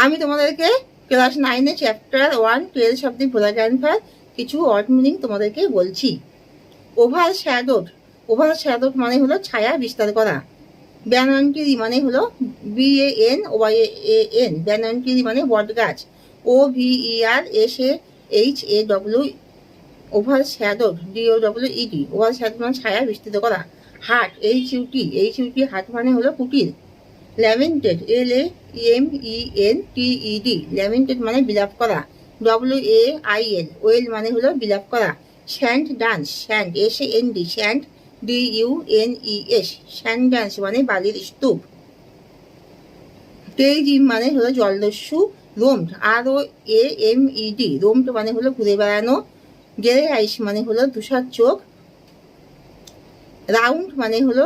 আমি তোমাদেরকে class 9-এ chapter 1 12 of the ভোলা গ্রান্ডফার কিছু ওয়ার্ড মিনিং তোমাদেরকে বলছি। ওভার শ্যাডোড মানে হলো ছায়া বিস্তার করা। ব্যানয়নকিরি মানে হলো BANYAN, ব্যানয়নকিরি মানে বট গাছ। OVERSHADW, ওভার শ্যাডোড DOWED, ওভার শ্যাডোড মানে ছায়া বিস্তৃত করা। হাট HUT, হাট মানে হলো কুটির। ল্যামেন্টেড LAMENTED, ল্যামেন্টেড মানে বিলাপ করা। WAIL, ওয়েল মানে হলো বিলাপ করা। Sand dance, sand SAND, sand DUNES, sand dance মানে বালির স্তূপ। টেইজিম মানে হলো জলদস্যু। রোমড ROAMED, রোমড মানে হলো ঘুরে বেড়ানো। গ্রে আইস মানে হলো তুষার চোখ। রাউন্ড মানে হলো